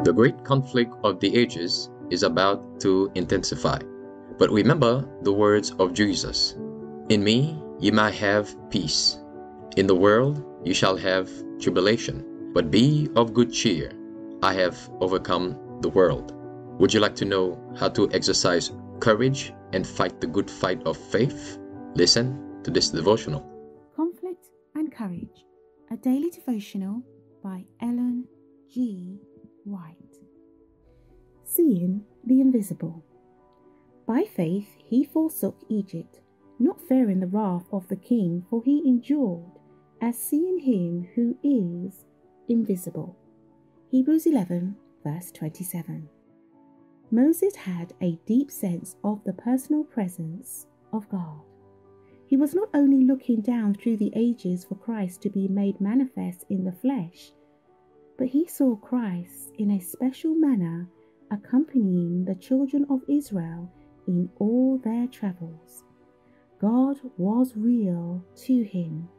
The great conflict of the ages is about to intensify. But remember the words of Jesus. In me ye might have peace. In the world you shall have tribulation. But be of good cheer. I have overcome the world. Would you like to know how to exercise courage and fight the good fight of faith? Listen to this devotional. Conflict and Courage, a daily devotional by Ellen G. White. Seeing the invisible. By faith he forsook Egypt, not fearing the wrath of the king, for he endured as seeing him who is invisible. Hebrews 11, verse 27. Moses had a deep sense of the personal presence of God. He was not only looking down through the ages for Christ to be made manifest in the flesh, but he saw Christ in a special manner accompanying the children of Israel in all their travels. God was real to him,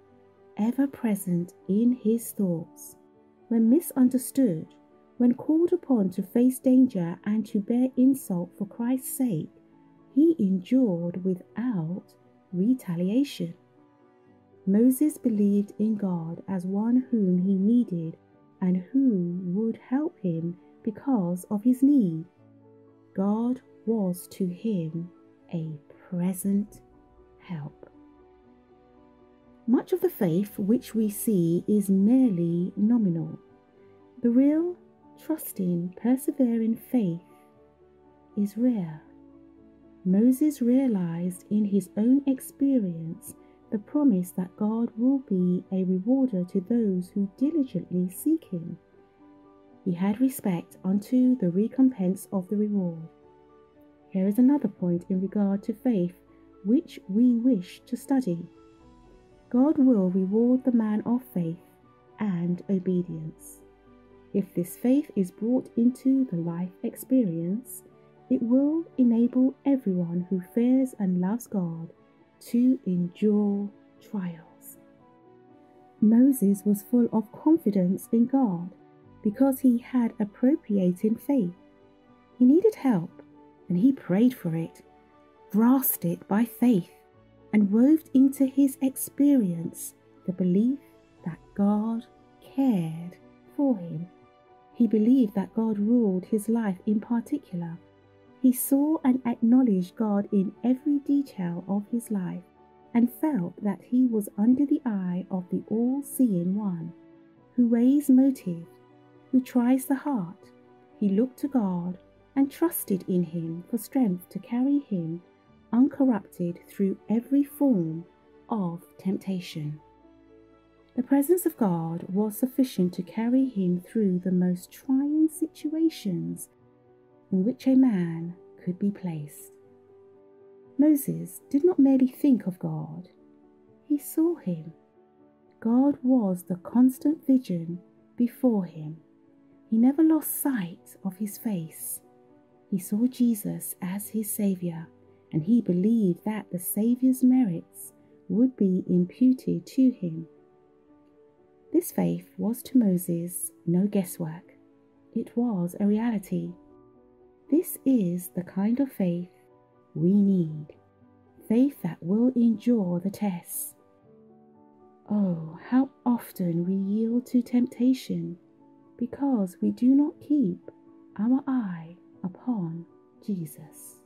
ever present in his thoughts. When misunderstood, when called upon to face danger and to bear insult for Christ's sake, he endured without retaliation. Moses believed in God as one whom he needed and who would help him because of his need. God was to him a present help. Much of the faith which we see is merely nominal. The real, trusting, persevering faith is rare. Moses realized in his own experience the promise that God will be a rewarder to those who diligently seek him. He had respect unto the recompense of the reward. Here is another point in regard to faith which we wish to study. God will reward the man of faith and obedience. If this faith is brought into the life experience, it will enable everyone who fears and loves God to endure trials. Moses was full of confidence in God because he had appropriated faith. He needed help, and he prayed for it, grasped it by faith, and wove into his experience the belief that God cared for him. He believed that God ruled his life in particular. He saw and acknowledged God in every detail of his life and felt that he was under the eye of the all-seeing one, who weighs motive, who tries the heart. He looked to God and trusted in him for strength to carry him uncorrupted through every form of temptation. The presence of God was sufficient to carry him through the most trying situations in which a man could be placed. Moses did not merely think of God, he saw him. God was the constant vision before him. He never lost sight of his face. He saw Jesus as his Saviour, and he believed that the Saviour's merits would be imputed to him. This faith was to Moses no guesswork. It was a reality. This is the kind of faith we need. Faith that will endure the tests. Oh, how often we yield to temptation because we do not keep our eye upon Jesus.